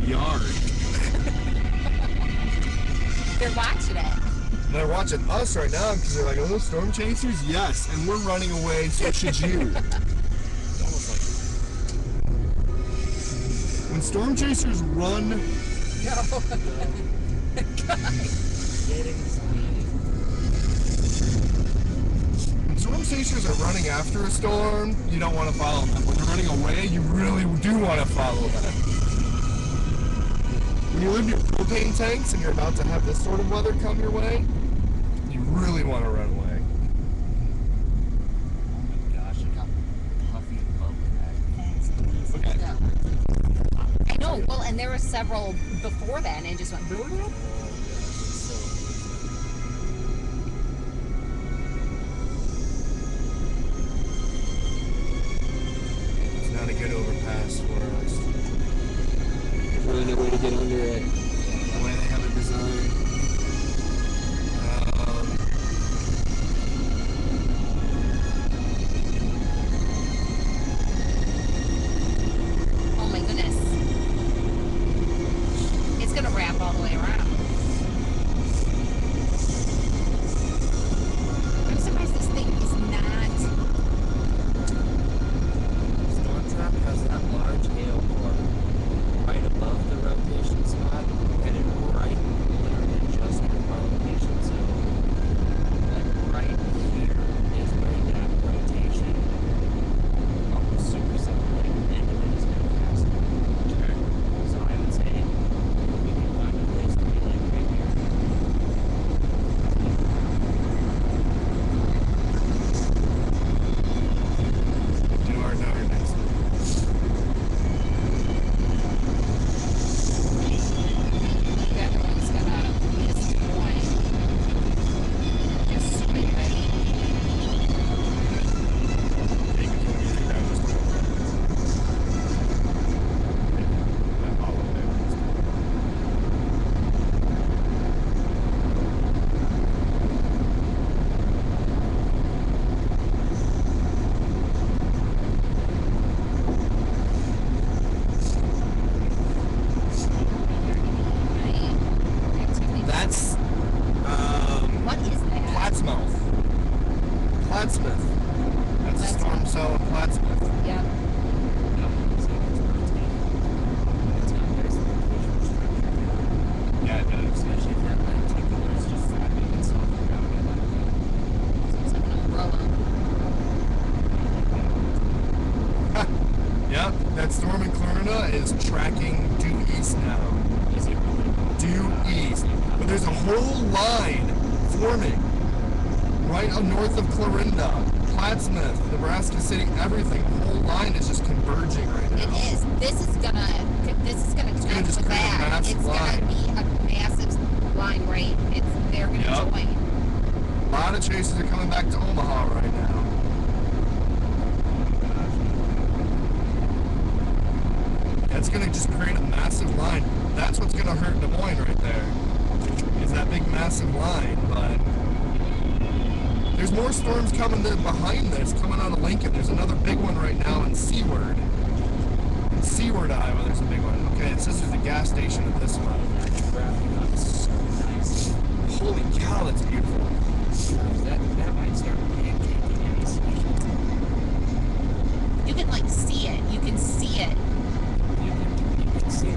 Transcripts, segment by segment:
yard. They're watching it. They're watching us right now because they're like, oh, storm chasers? Yes, and we're running away, so should you. It's almost like... When storm chasers run... When storm chasers are running after a storm, you don't want to follow them. When they're running away, you really do want to follow them. When you leave your propane tanks and you're about to have this sort of weather come your way, you really want to run away. Oh my gosh, look how puffy and bubbly that is. I know. Well, and there were several before then, and just went. Oh, yeah, it's so... It's not a good overpass for us. There's really no way to get under it. The way they have it designed. Oh my goodness! It's gonna wrap all the way around. I'm surprised this thing is not. Storm Trap has that large hail core right above the rotation spot, headed right, literally just above our location. So, like right here is where that rotation, almost supercell, like the end of it is going to pass. Okay. So I would say we can find a place to be like right here. Do our number next. That one's gonna miss the point. Just sweep it. Take it from the music down just a little bit. All of it. That's What is that? Plattsmouth. Plattsmouth. That's a storm cell in Plattsmouth. Yep. No, so it's rotating. It's got nice rotation structure. Yeah, it does. Especially if that lenticular is just flapping itself around it like that. It's like an umbrella. Yep, that storm in Clarina is tracking due east now. Is it really? Due east. But there's a whole line forming right up north of Clarinda, Plattsmouth, Nebraska City, everything. The whole line is just converging right It now. is. This is gonna connect gonna just with create a that. massive It's line. gonna be a massive line right. They're gonna Yep. join. A lot of chasers are coming back to Omaha right now. That's gonna just create a massive line. That's what's gonna hurt Des Moines right there. Is that big massive line, but there's more storms coming behind this, coming out of Lincoln. There's another big one right now in Seward. In Seward, Iowa, there's a big one. Okay, it says there's a gas station at this one. That's wrapping up so nice. Holy cow, that's beautiful. That might start pancaking any second. You can like see it. You can see it. You can see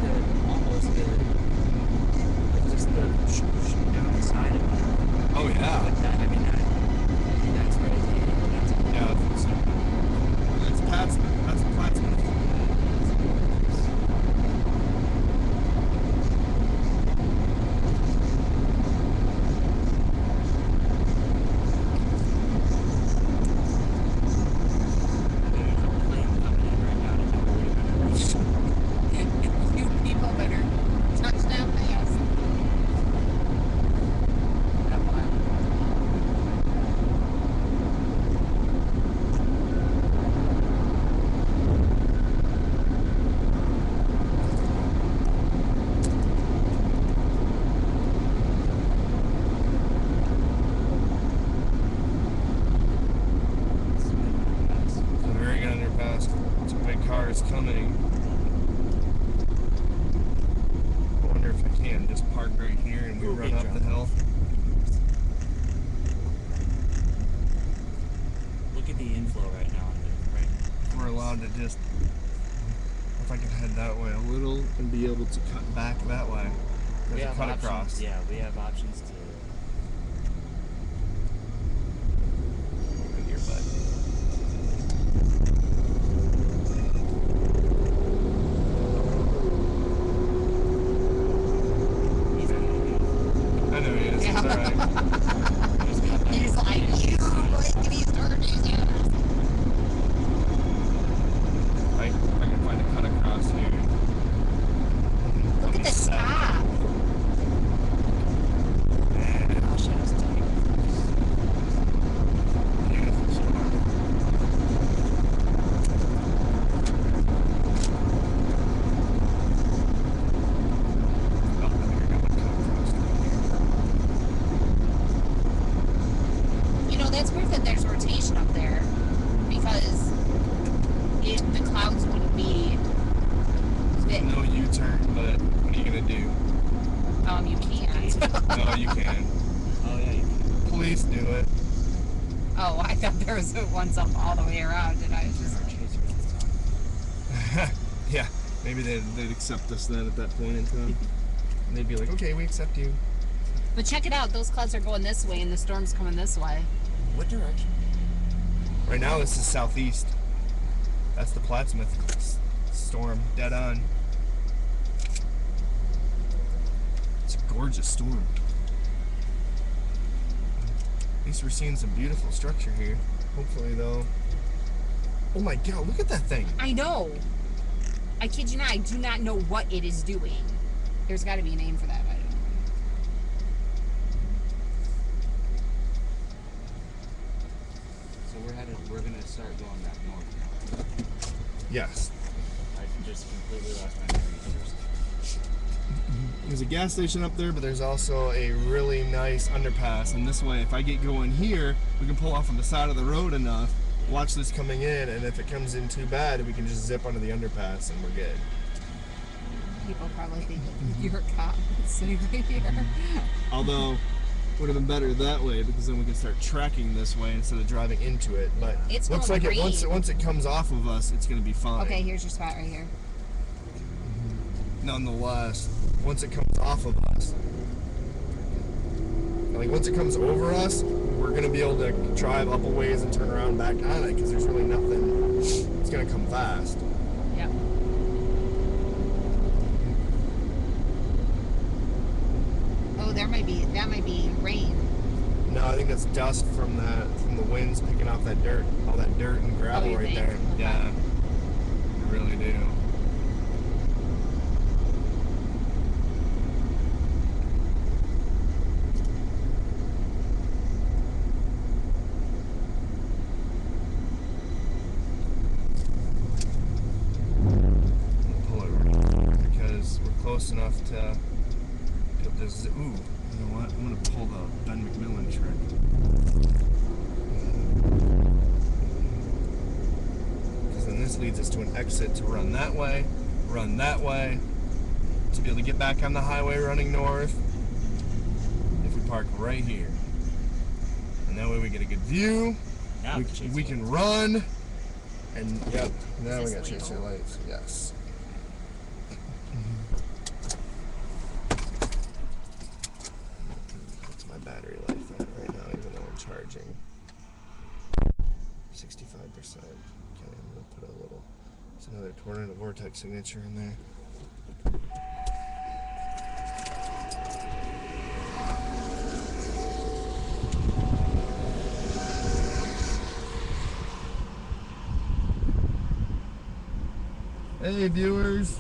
almost just the down the side of it. Oh yeah. But that, I mean, that's rotating. That's Yeah. That's Plattsmouth. That's Plattsmouth. You people better touch down fast. The very underpass. Some big cars coming. and just park right here and we Little run big up the drop hill. off. Look at the inflow right now. Right. We're allowed to just, if I can head that way a little and be able to cut back that way. We There's a have cut options. across. Yeah, we have options to. Right here, bud. He's gonna be. I know he is. Yeah. It's alright. He's got that. He's like, you like these turkeys. I can find a cut across here. Look at the top. Oh, shit, I was telling you. Beautiful storm. Oh, here, got my cut across right here. You know, that's proof that there's rotation up there. Because if the clouds wouldn't be that, No U-turn, but what are you gonna do? you can't. No, you can. Oh, yeah, you can. Please do it. Oh, I thought there was one up all the way around, and I was Turn just our like, chaser lights on. Yeah, maybe they'd accept us then at that point in time. And they'd be like, okay, we accept you. but check it out. Those clouds are going this way, and the storm's coming this way. What direction? Right now, this is southeast. That's the Plattsmouth storm, dead on. It's a gorgeous storm. At least we're seeing some beautiful structure here. Hopefully, though. Oh my God! Look at that thing. I know. I kid you not. I do not know what it is doing. There's got to be a name for that. I don't know. So we're gonna start going back north now. Yes. I just completely lost my memory first. There's a gas station up there, but there's also a really nice underpass. And this way, if I get going here, we can pull off on the side of the road enough, watch this coming in, and if it comes in too bad, we can just zip under the underpass and we're good. People probably think you're a cop sitting right here. Although, would have been better that way because then we can start tracking this way instead of driving into it. But It's looks going like green. once it comes off of us, it's going to be fine. Okay, here's your spot right here. Nonetheless, once it comes off of us, like once it comes over us, we're gonna be able to drive up a ways and turn around back on it because there's really nothing. It's gonna come fast. Yep. Oh, that might be rain. No, I think that's dust from the winds picking off that dirt, all that dirt and gravel you right think? there. Okay. Yeah, I really do. Pull it right because we're close enough to be able to ooh, you know what? I'm gonna pull the Ben McMillan trick. Because then this leads us to an exit to run that way, to be able to get back on the highway running north. If we park right here, and that way we get a good view. Now We, the chaser we can lights. run, and yep, now we Is got this chaser legal? lights. Yes. What's my battery life at right now, even though I'm charging? 65%. Okay, I'm gonna put a little. It's another tornado vortex signature in there. Hey viewers,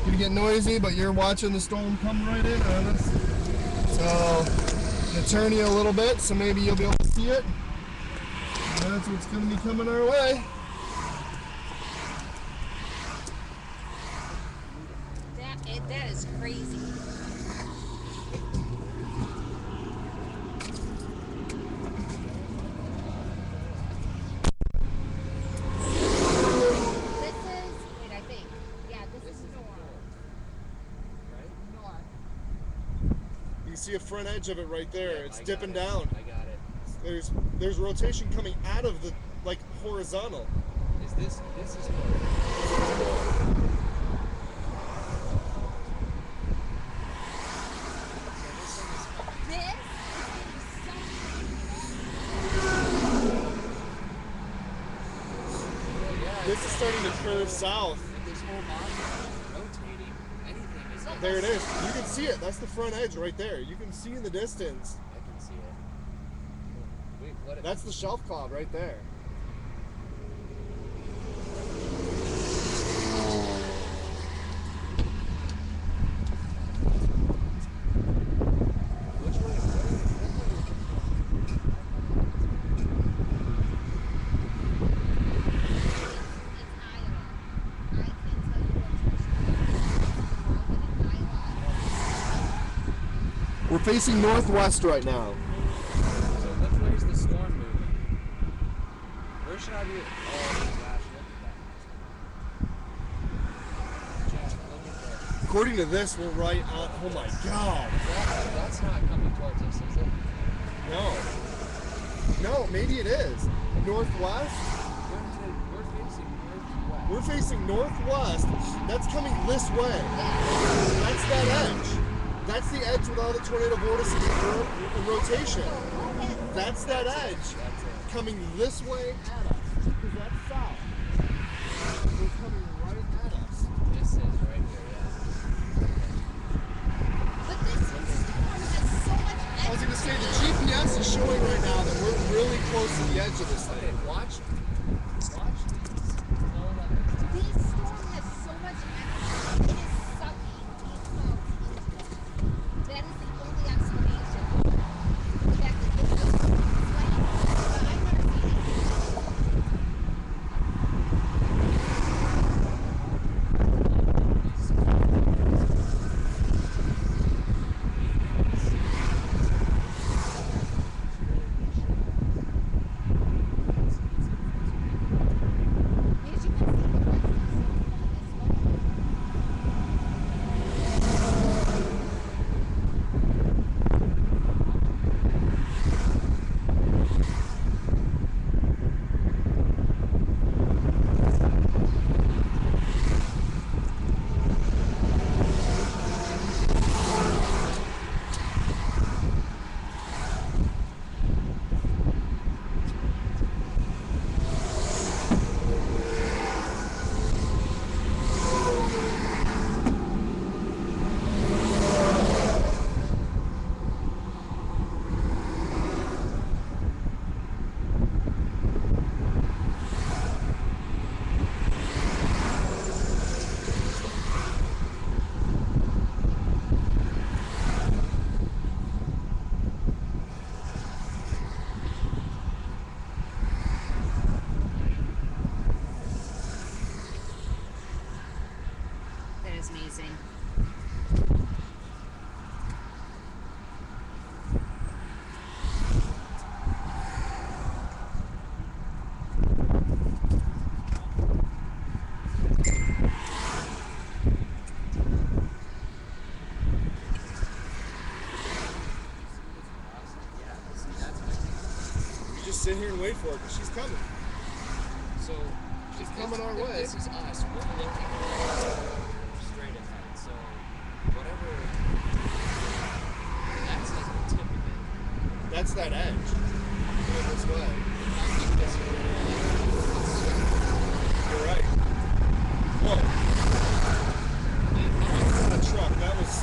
gonna get noisy, but you're watching the storm come right in on us. So, I'm gonna turn you a little bit, so maybe you'll be able to see it. And that's what's gonna be coming our way. That is crazy. This is, wait, I think. Yeah, this is north. Right? see a front edge of it right there. Yeah, It's I got dipping it. down. I got it. There's rotation coming out of the like horizontal. Is this is what? This Yeah, This is starting to curve south. if this whole module is rotating, anything is gonna There it is. You can see it. That's the front edge right there. You can see in the distance. I can see it. Wait, what? That's the shelf cloud right there. Which way? it's Iowa. I can't tell you what direction. Iowa. We're facing northwest right now. So which way is the storm moving? Where should I be? Oh my gosh, look at that. Jack, look at that. According to this, we're right on. Oh my god. That's not coming towards us, is it? No. No, maybe it is. Northwest? We're facing northwest. We're facing northwest. That's coming this way. That's that edge. That's the edge with all the tornado vortices and rotation. That's that edge That's it. coming this way at us. Because that's south. It's coming right at us. This is right here, yeah. But this storm has so much I was going to say, the GPS is showing right now that we're really close to the edge of this Okay, thing. watch these. Hold on. This storm has so much energy. It is sucking these clouds into it. That is the only explanation. The fact that this is flat, but I've never seen That is amazing. We just sit here and wait for her because she's coming. So She's if coming our if way. This is us. We're looking straight ahead. So whatever. That's like the tip of it. That's that edge. Going this way. I think this You're right. Whoa. A truck. That was.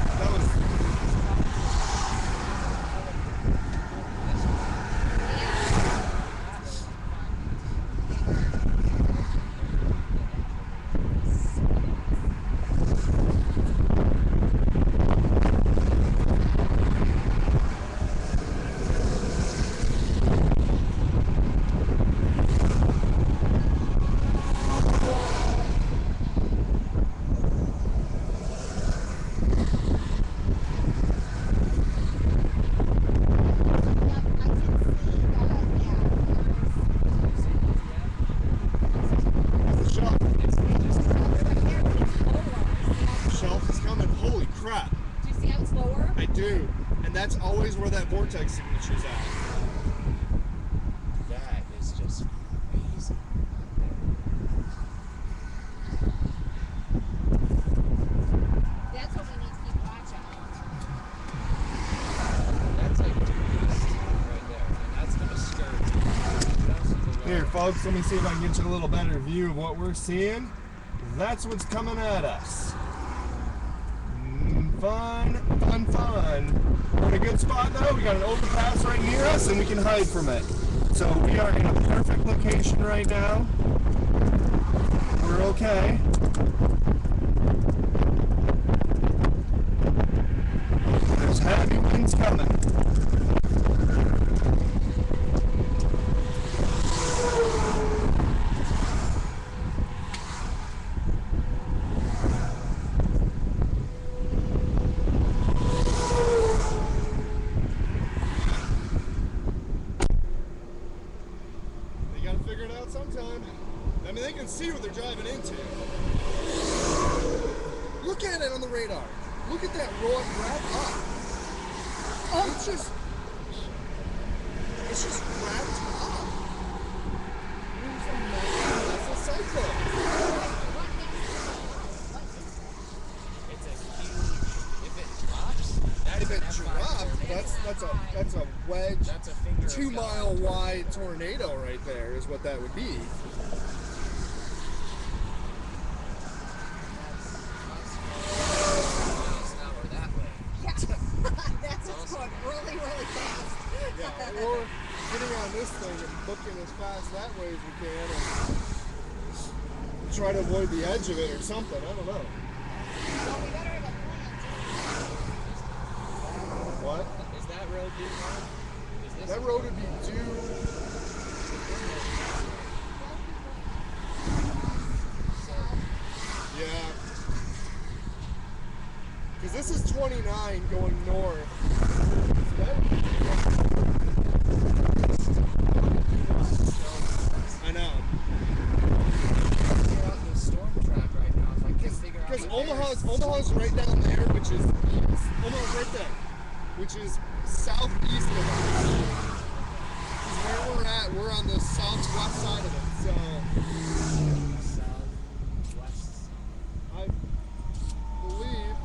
is where that vortex signature's at. That is just crazy. That's what we need to keep watch on. That's like due east right there. And that's gonna skirt. That's the Here, road. folks, let me see if I can get you a little better view of what we're seeing. That's what's coming at us. Fun, fun, fun. We're in a good spot though. We got an overpass right near us and we can hide from it. So we are in a perfect location right now. We're okay. There's heavy winds coming. They gotta figure it out sometime. I mean, they can see what they're driving into. Look at it on the radar. Look at that road wrap up. Oh, it's just wrapped up. That's a cyclone. It's a huge. If it drops, that's If it an F5 drops, tornado. that's a wedge, That's a finger. of 2 God. mile wide tornado right there is what that would be. Miles an hour that way. Yeah. That's what's going really, really fast. Yeah, or getting on this thing and booking as fast that way as we can and try to avoid the edge of it or something. I don't know. Well, we better have a plan. What? Is that road due north? Is this That road would be due. Yeah. Because this is 29 going north. I know. We're out in the storm trap right now. If I can figure out. Because what Omaha's right down there, which is Omaha's right there, which is southeast of us. Is where we're at. We're on the southwest side of it. So Southwest. I believe.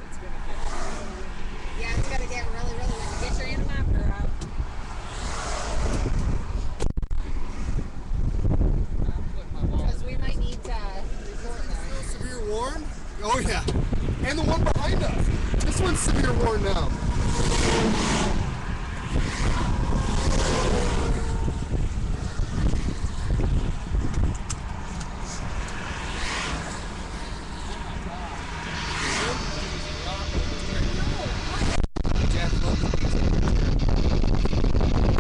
It's gonna get. Yeah, it's gonna get really, really windy. Get your anemometer out. I'm putting my ball. Because we might need to report that. Still severe warn? Oh yeah. And the one behind us. This one's severe warn now.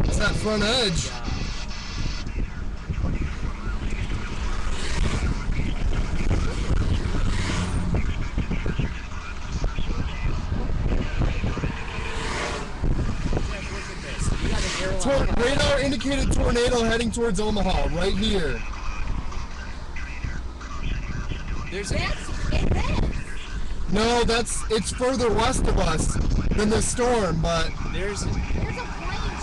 It's that front edge. Radar indicated tornado heading towards Omaha, right here. There's No, it's further west of us than the storm, but there's There's a plane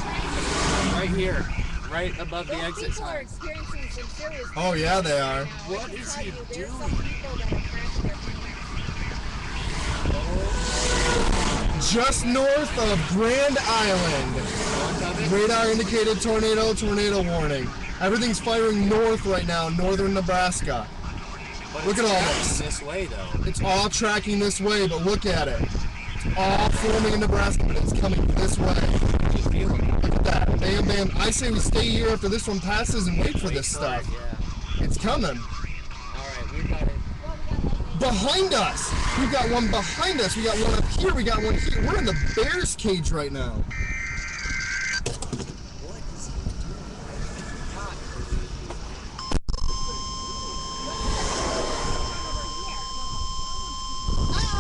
trying right here, right above to. the Those exit people are sign. experiencing some serious. Oh, yeah, they are. Now, I What can is tell he you, there's doing? some people that are crashing their planes. just north of Grand Island. Radar indicated tornado warning. Everything's firing north right now, northern Nebraska. Look at all this. This way though. It's all tracking this way, but look at it. It's all forming in Nebraska, but it's coming this way. Just feel it. Look at that. Bam, bam. I say we stay here after this one passes and wait for this stuff. Yeah. It's coming. All right, we got it. Well, we got lightning. Behind us! We've got one behind us. We got one up here. We got one here. We're in the bear's cage right now. What is he doing? Hot. Oh,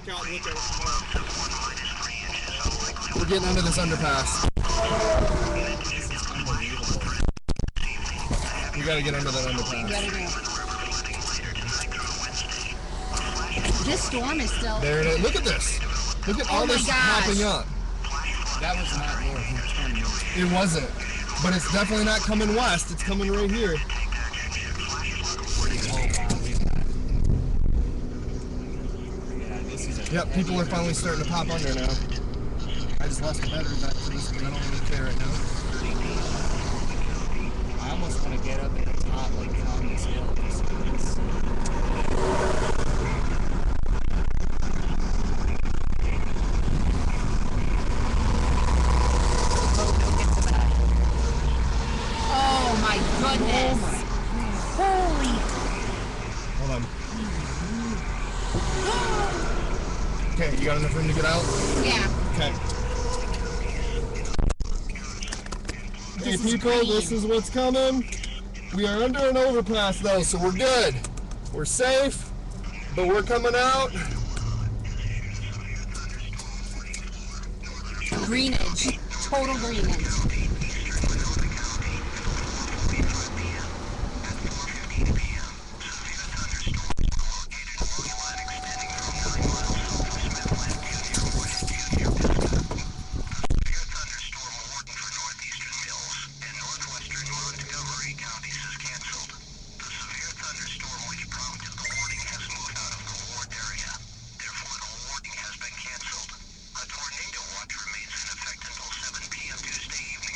back out and look at it tomorrow. We're getting under this underpass. We gotta get under that You underpass. gotta do. This storm is still. There it is. Look at this. Look at all Oh my this gosh. popping up. That was not more than 10 minutes. It wasn't. But it's definitely not coming west. It's coming right here. Yeah, this is a Yep, people are finally starting to pop under now. I just lost the battery back to this, but I don't really care right now. I almost want to get up at the top, like on this hill. Just so it's, Oh my goodness. Holy. Hold on. Okay, you got enough room to get out? Yeah. Okay. Hey This is people, green. this is what's coming. We are under an overpass though, so we're good. We're safe, but we're coming out. Greenage. Total greenage. A tornado watch remains in effect until 7 p.m. Tuesday evening.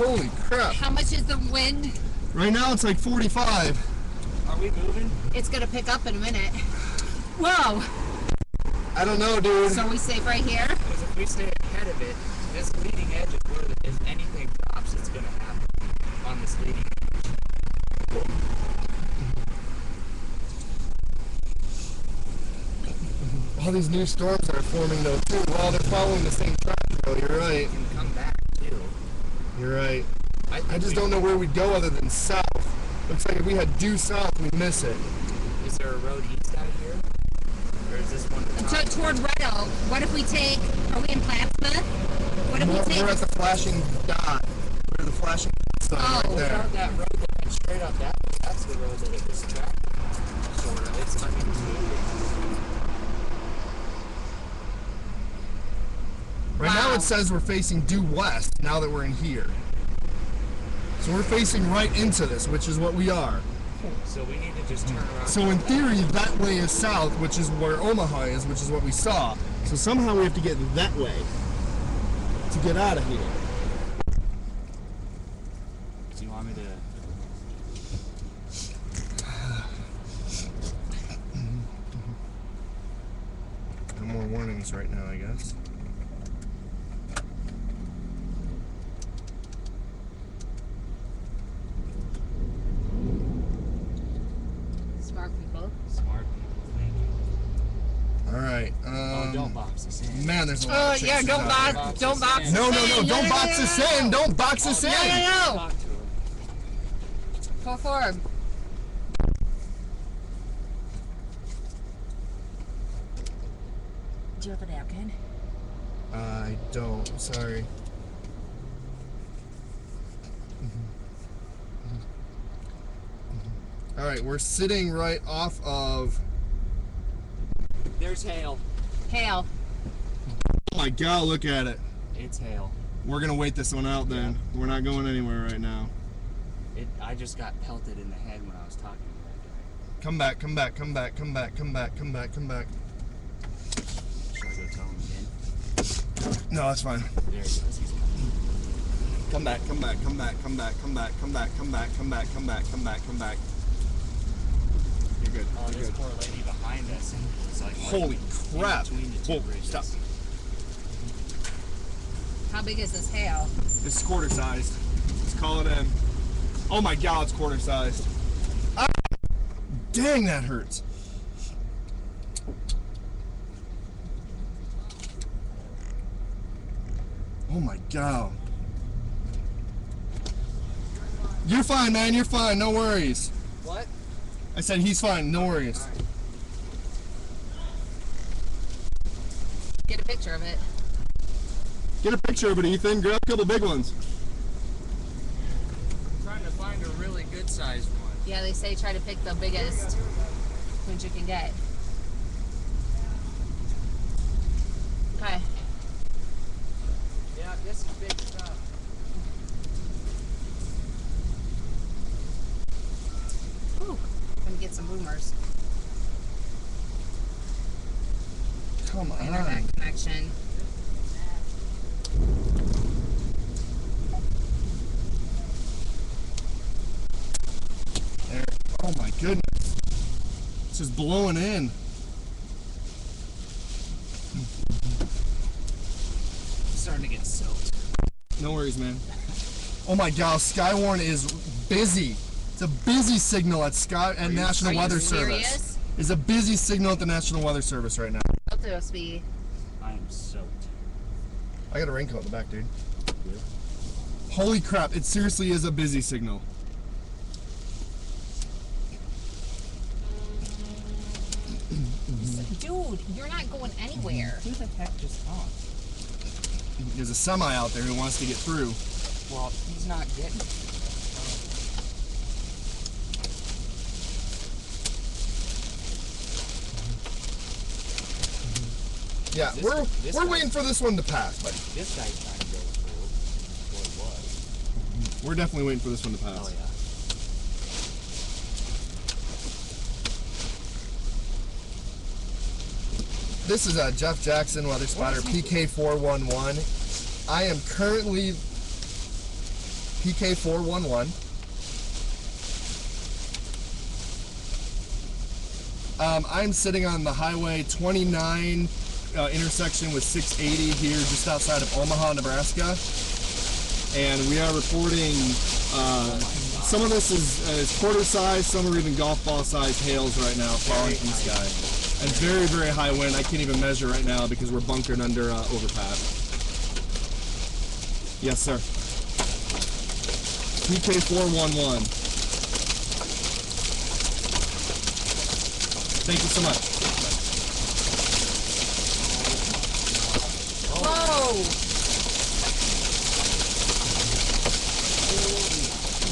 Holy crap. How much is the wind? Right now it's like 45. Are we moving? It's gonna pick up in a minute. Whoa! I don't know, dude. So we safe right here? Because if we stay ahead of it, this leading edge is where, if anything drops, it's going to happen on this leading edge. All these new storms are forming though too. Well, they're following the same track though. You're right. It can come back too. You're right. think I just we- don't know where we'd go other than south. Looks like if we had due south, we'd miss it. Is there a road east out of here? Or is this one? Toward Red Oak. What if we take? Are we in Plattsmouth? What if we take? We're at the flashing dot. We're at the flashing sign right Oh. there. That road that went straight up that way, that's the road that it was tracked. Sort of. It's, I mean, Right now Wow. it says we're facing due west now that we're in here. So we're facing right into this, which is what we are. so we need to just turn around. So in theory, that way is south, which is where Omaha is, which is what we saw. So somehow we have to get that way to get out of here. Do you want me to? No more warnings right now, I guess. Smart people. Smart people, thank you. All right. Oh, don't box us in. Man, there's a lot of Yeah, chasers don't out box. there. Don't box. No, us no, no! in. Don't box us in! Don't box us in! No. Talk to her. Go forward. Do you have a napkin? I don't. Sorry. All right, we're sitting right off of. There's hail. Hail. Oh my God! Look at it. It's hail. We're gonna wait this one out then. We're not going anywhere right now. I just got pelted in the head when I was talking to that guy. Come back! Come back! Come back! Come back! Come back! Come back! Come back! Should I go tell him again? No, that's fine. There he goes. He's coming. Come back! Come back! Come back! Come back! Come back! Come back! Come back! Come back! Come back! Come back! Come back! You're good. Oh, You're this good. poor lady behind us. It's like Holy right crap! in between the two Whoa! bridges. Stop. How big is this hail? This is quarter sized. Let's call it in. Oh my God! It's quarter sized. Ah! Dang, that hurts. Oh my God. You're fine, man. You're fine. No worries. What? I said he's fine. No worries. Get a picture of it. Get a picture of it, Ethan. Grab a couple big ones. I'm trying to find a really good sized one. Yeah, they say try to pick the biggest ones you can get. Okay. Yeah, this is big stuff. Ooh, gonna get some boomers. Come Internet connection. There. Oh my goodness. This is blowing in. I'm starting to get soaked. No worries, man. Oh my God, Skywarn is busy. It's a busy signal at National Are you Weather Service. serious? It's a busy signal at the National Weather Service right now. Up to us be. I am soaked. I got a raincoat in the back, dude. Holy crap, it seriously is a busy signal. Dude, you're not going anywhere. Who the heck just honked? There's a semi out there who wants to get through. Well, he's not getting it. Yeah, This- we're this we're guy- waiting for this one to pass, buddy. This guy's trying to go through. Or was. We're definitely waiting for this one to pass. Oh, yeah. This is Jeff Jackson, Weather Spotter, PK411. I am currently PK411. I'm sitting on the Highway 29 intersection with 680 here just outside of Omaha, Nebraska. And we are reporting, some of this is quarter size, some are even golf ball size hails right now falling from the sky. And very, very high wind. I can't even measure right now because we're bunkered under overpass. Yes, sir. PK411. Thank you so much. Whoa!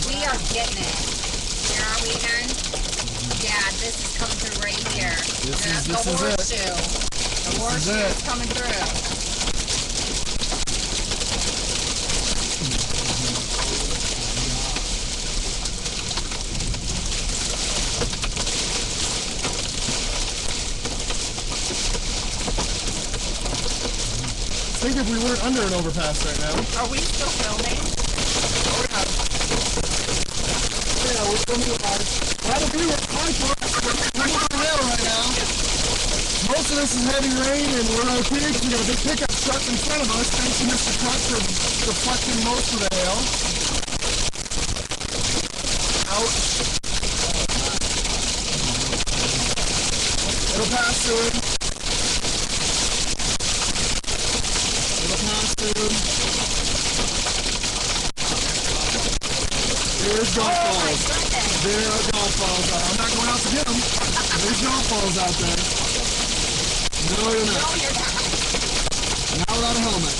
We are getting it. Where are we again? Yeah, this is coming through right here. This is the horseshoe. The horseshoe is coming through. I think if we weren't under an overpass right now. Are we still filming? Oh yeah. Yeah, we're filming live. That'll be what we're on the rail right now. Most of this is heavy rain and we're okay because we got a big pickup truck in front of us. Thanks to Mr. Truck for deflecting most of the hail. Ouch. It'll pass soon. There's golf balls. There are golf balls. I'm not going out to get them. There's golf balls out there. No, you're not. No, you're not. Not without a helmet.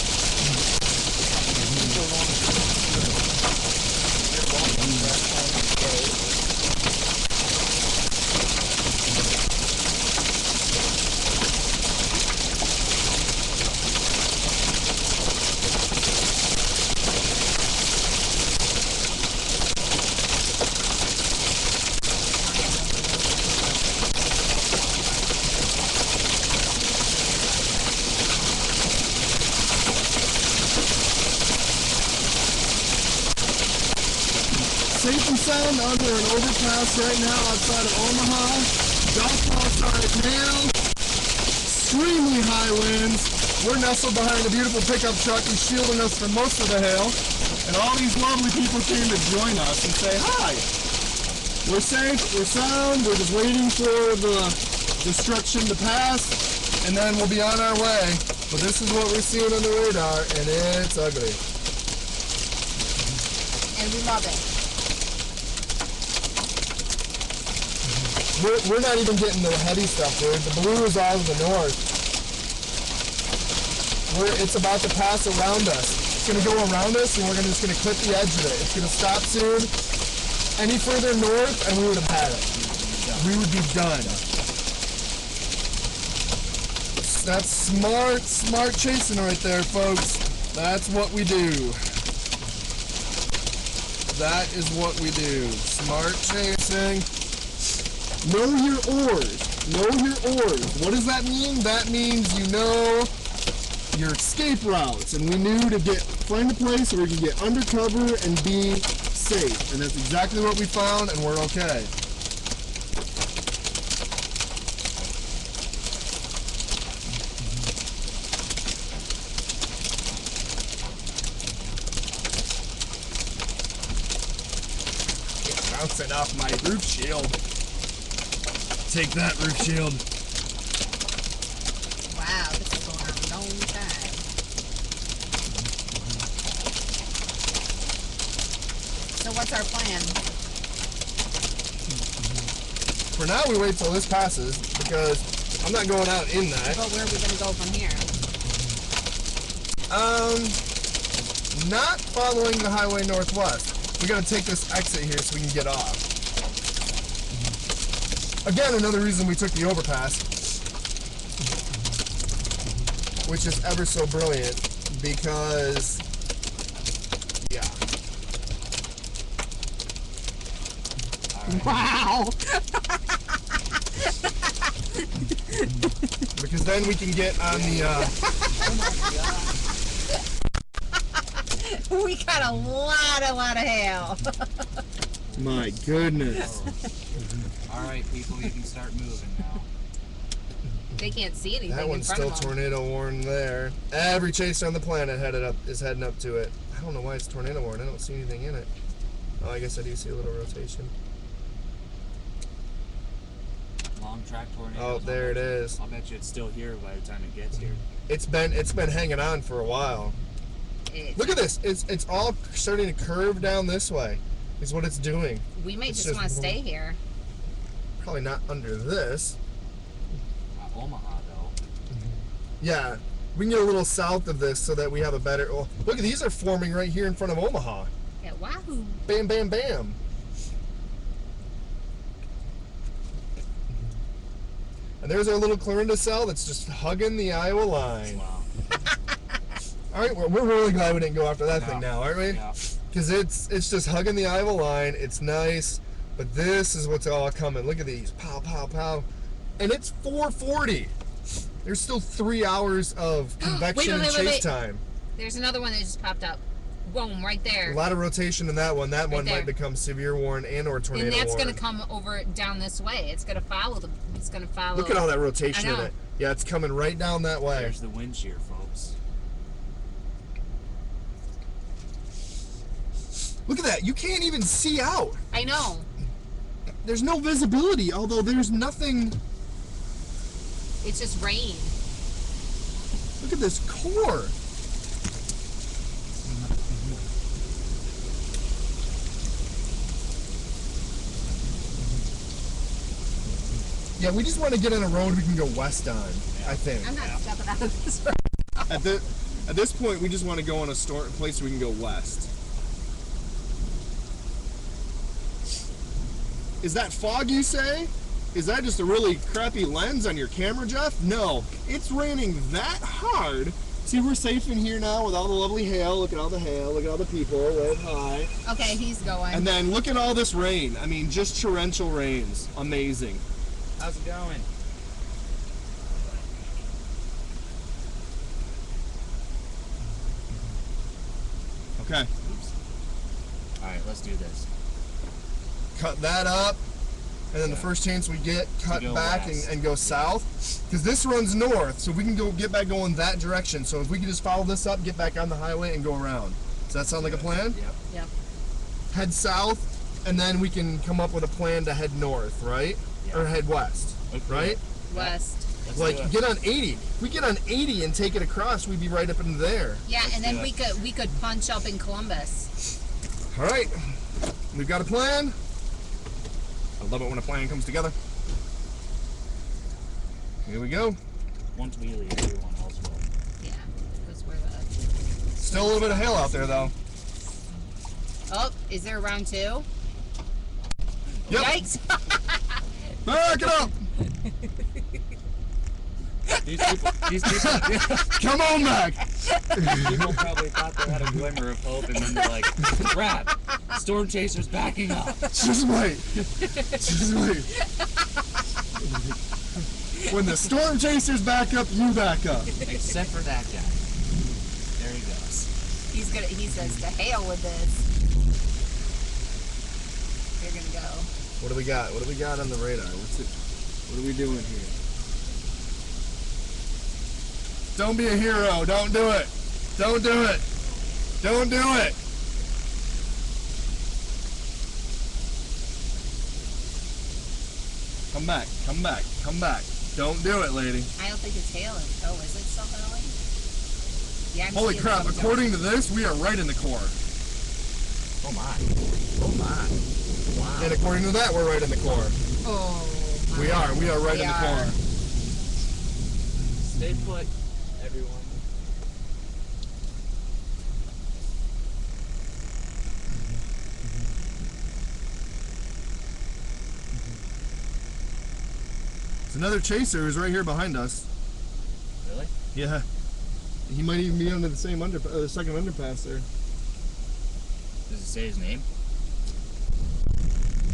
Safe and sound under an overpass right now outside of Omaha. Golf ball size hail. Extremely high winds. We're nestled behind a beautiful pickup truck and shielding us from most of the hail. And all these lovely people came to join us and say hi. We're safe, we're sound, we're just waiting for the destruction to pass, and then we'll be on our way. But this is what we're seeing on the radar, and it's ugly. And we love it. We're not even getting the heavy stuff, dude. The blue is all to the north. It's about to pass around us. It's going to go around us, and we're just going to clip the edge of it. It's going to stop soon. Any further north, and we would have had it. We would be done. That's smart chasing right there, folks. That's what we do. That is what we do. Smart chasing. Know your oars. Know your oars. What does that mean? That means you know your escape routes. And we knew to find a place where we can get undercover and be safe. And that's exactly what we found, and we're okay. Bouncing off my roof shield. Take that, roof shield. Wow, this is going on a long time. So what's our plan? For now, we wait till this passes, because I'm not going out in that. But where are we going to go from here? Not following the highway northwest. We gotta take this exit here so we can get off. Again, another reason we took the overpass, which is ever so brilliant, because, yeah. Wow! Because then we can get on the, We got a lot of hail. My goodness. All right, people, you can start moving now. They can't see anything That in one's front still of them. tornado warned there. Every chaser on the planet is heading up to it. I don't know why it's tornado warned. I don't see anything in it. Oh, I guess I do see a little rotation. Long track tornadoes. Oh, there it is. I'll bet you it's still here by the time it gets here. It's been hanging on for a while. Look at this. It's all starting to curve down this way. Is what it's doing. We may It's just want to just- stay here. Probably not under this. Omaha, though. Yeah, we can get a little south of this so that we have a better. Oh, look at these are forming right here in front of Omaha. Yeah, wahoo. Bam, bam, bam. And there's our little Clarinda cell that's just hugging the Iowa line. Wow. All right, we're really glad we didn't go after that Yeah. thing now, aren't we? Yeah. Because it's just hugging the Iowa line. It's nice, but this is what's all coming. Look at these, pow, pow, pow, and it's 4:40. There's still 3 hours of convection and chase time. There's another one that just popped up. Boom, right there. A lot of rotation in that one. That one there. might become severe warn and or tornado And that's warn. going to come over down this way. It's going to follow the. It's going to follow. Look at all that rotation I in know. it. Yeah, it's coming right down that way. There's the wind shear, folks. Look at that. You can't even see out. I know. There's no visibility, although there's nothing. It's just rain. Look at this core. Yeah, we just want to get on a road we can go west on, I think. I'm not stepping out of this road. At this point, we just want to go on a place we can go west. Is that fog, you say? Is that just a really crappy lens on your camera, Jeff? No, it's raining that hard. See, we're safe in here now with all the lovely hail. Look at all the hail. Look at all the people. Wave high. Okay, he's going. And then look at all this rain. I mean, just torrential rains. Amazing. How's it going? Okay, Oops. All right, let's do this. cut that up. And then the Yeah. first chance we get, cut go back west. and go south. Because this runs north, so we can get back going that direction. So if we can just follow this up, get back on the highway and go around. Does that sound like a plan? Yep. Yep. Head south, and then we can come up with a plan to head north, right? Yeah. Or head west, Okay. right? West. Let's do Like it. get on 80. If we get on 80 and take it across, we'd be right up into there. Yeah, Let's and then do it. we could punch up in Columbus. All right, we've got a plan. I love it when a plan comes together. Here we go. Once we leave, everyone else will. Yeah, because we're the. Still a little bit of hail out there, though. Oh, is there a round two? Yep. Yikes! Back it up. These people Come on back. people probably thought they had a glimmer of hope, and then they're like, crap, storm chaser's backing up. Just wait. Just wait. When the storm chasers back up, you back up. Except for that guy. There he goes. He says to hell with this. You're gonna go. What do we got? What do we got on the radar? What are we doing here? Don't be a hero. Don't do it. Don't do it. Don't do it. Come back. Come back. Come back. Don't do it, lady. I don't think it's hailing. Oh, is it still hailing? Yeah, I'm Holy seeing crap. some According to this, we are right in the core. Oh my. Oh my. Wow. And according to that, we're right in the core. Oh, my. We are right We in the are. core. Stay put, everyone. It's another chaser who's right here behind us. Really? Yeah. He might even be under the same second underpass there. Does it say his name?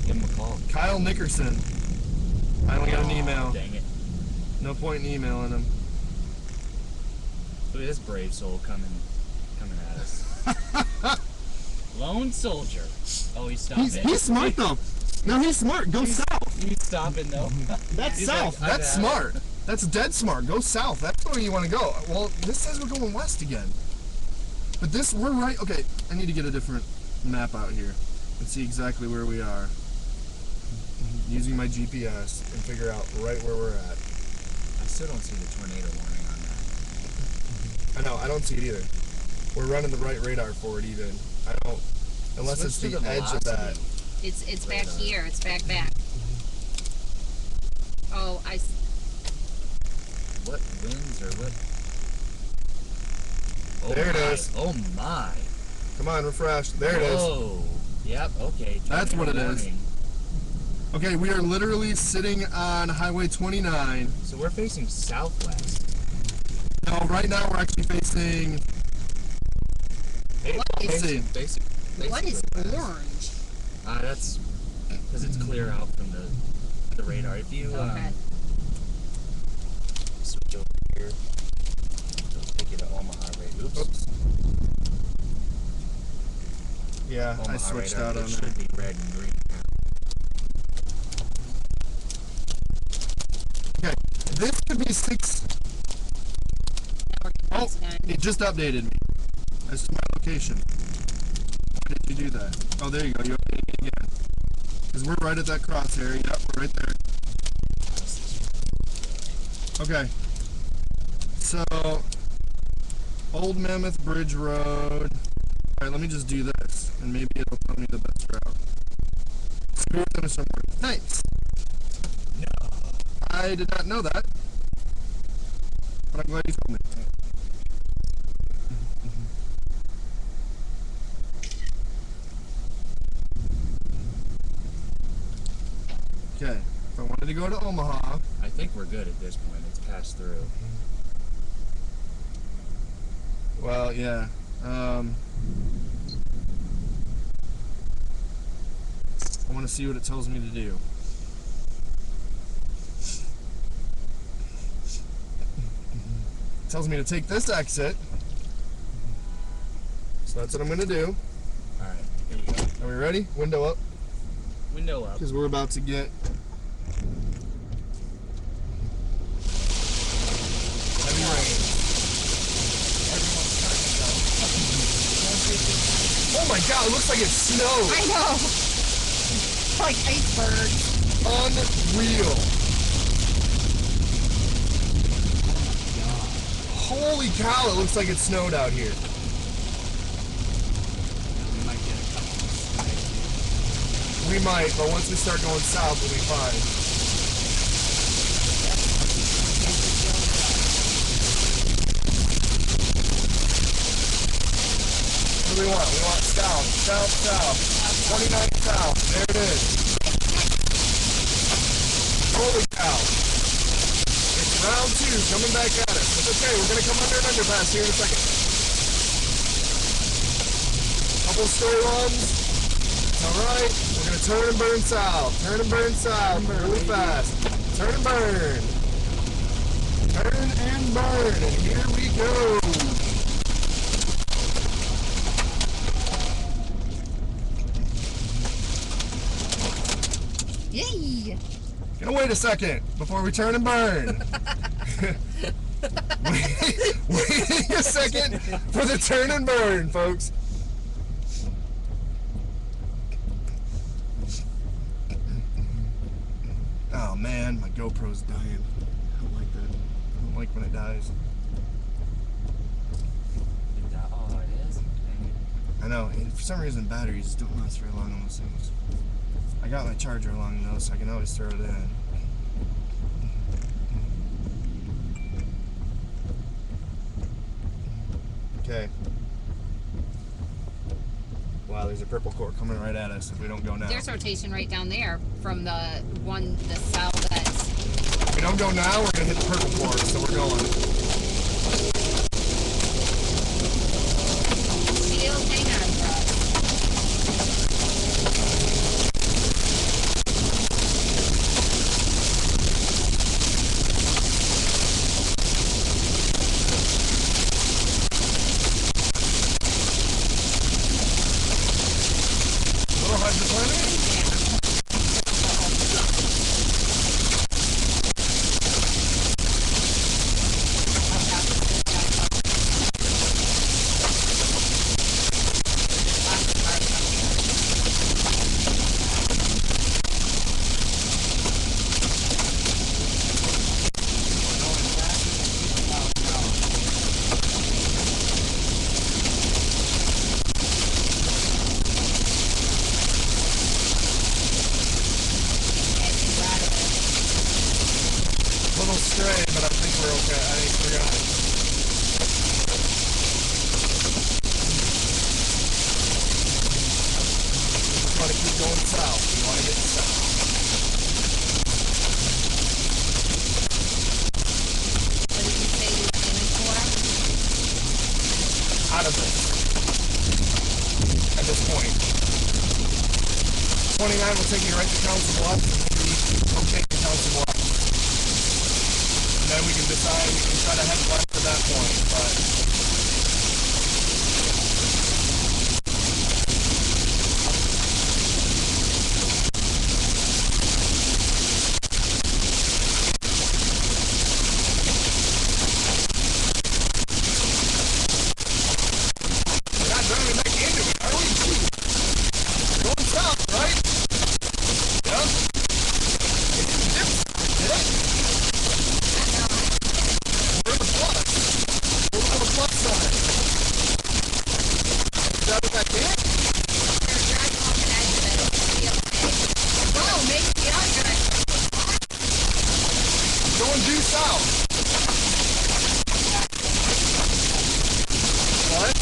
Give him a call. Kyle Nickerson. I only got an Aw, email. Dang it. No point in emailing him. Look at this brave soul coming at us. Lone soldier. Oh, he's stopping. He's smart though. No, he's smart. Go south. He's stopping though. That's He's south. like, That's smart. That's dead smart. Go south. That's where you want to go. Well, this says we're going west again. But this, we're right. Okay, I need to get a different map out here and see exactly where we are. Using my GPS and figure out right where we're at. I still don't see the tornado warning on that. I know, I don't see it either. We're running the right radar for it even. I don't, unless Switch it's to the edge of that. velocity. It's back Radar. here. It's back. Oh, What winds or what? Oh There it my. is. Oh my. Come on, refresh. There it is. Whoa. Yep. Okay. That's what tornado it is. warning. Okay, we are literally sitting on Highway 29. So we're facing southwest. No, right now we're actually facing. Hey, What is- basic, what is west. orange? That's because it's clear out from the radar. If you Okay. switch over here, it'll take you to Omaha. Right? Oops. Oops. Yeah, Omaha I switched radar, out but on it that. should be red and green. Okay, this could be 6. Now we're Oh, getting this it just updated me as to my location. Why did you do that? Oh, there you go. You updated me again. Because we're right at that crosshair. Yep, we're right there. Okay. So, Old Mammoth Bridge Road. Alright, let me just do this, and maybe it'll tell me the best route. Screw it in somewhere. Thanks. No. I did not know that, but I'm glad you told me. Okay, if I wanted to go to Omaha, I think we're good at this point. It's passed through. well, yeah. I want to see what it tells me to do. It tells me to take this exit. So that's what I'm going to do. All right. Here we go. Are we ready? Window up, Window up. because we're about to get heavy rain. Everyone's starting to go. Oh my god, it looks like it snowed. I know. Like icebergs. Unreal. Holy cow, it looks like it snowed out here. We might get a couple of slides. We might, but once we start going south, we'll be fine. What do we want? We want south, south, south. 29 south. There it is. Holy cow. It's round 2 coming back at us. It's okay. We're going to come under an underpass here in a second. Couple stray ones. Alright, we're gonna turn and burn south. Turn and burn south really fast. Turn and burn. Turn and burn. And here we go. Yay! Gonna wait a second before we turn and burn. Waiting a second for the turn and burn, folks. Oh man, my GoPro's dying. I don't like that. I don't like when it dies. Oh, it is? Dang it. I know, and for some reason batteries don't last very long on those things. I got my charger along though, so I can always throw it in. Okay. Wow, there's a purple core coming right at us if we don't go now. There's rotation right down there from the cell that's. If we don't go now, we're gonna hit the purple core, so we're going. Shield, hang on, bro. out of this at this point. 29 will take me right to Council Bluffs, and we'll be okay to Council Bluffs. And then we can decide, we can try to head west at that point, but... We're not driving back into it, are we? Going south, right? Yep. It didn't dip, did it? We're the plus. We're on the plus side. Driving back in? They're driving off an edge of it. It'll be okay. Oh, maybe we are good. Going due south. What?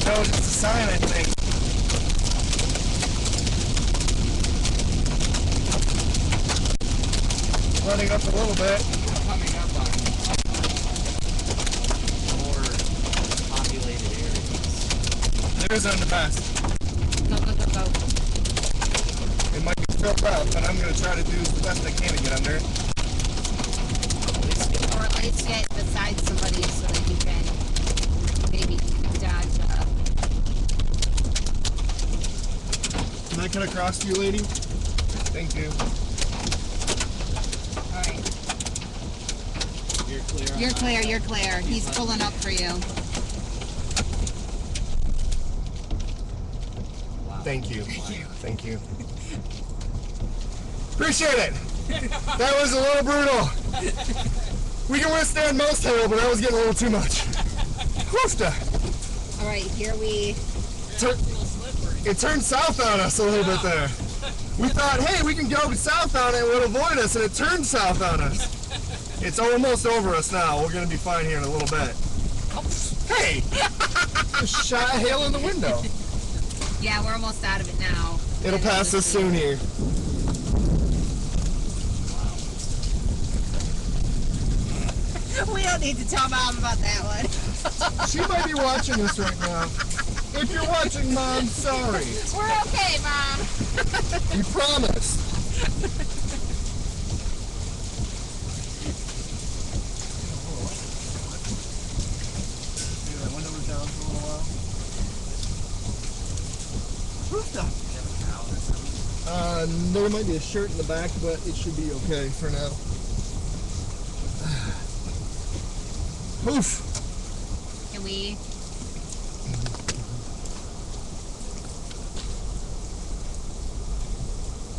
No, it's a sign, I think. letting up a little bit. Coming up on more populated areas. There's on the best. Go, go, go, go. It might be filled up, but I'm gonna try to do the best I can to get under. Or at least get beside somebody so that you can maybe dodge up. Can I cut across to you, lady? Thank you. Alright. You're clear. on You're that clear, side. you're clear. He's pulling up for you. Wow. Thank you. Thank you. Appreciate it. That was a little brutal. We can withstand most hail, but that was getting a little too much. Whoofta. Alright, here we... It turned south on us a little bit there. We thought, hey, we can go south on it, it would avoid us, and it turned south on us. It's almost over us now. We're going to be fine here in a little bit. Hey! Just shot hail in the window. Yeah, we're almost out of it now. It'll pass us soon here. We don't need to tell Mom about that one. She might be watching this right now. If you're watching, Mom, sorry. We're okay, Mom. We promise. That window was down for a little while. There might be a shirt in the back, but it should be okay for now. Oof. Can we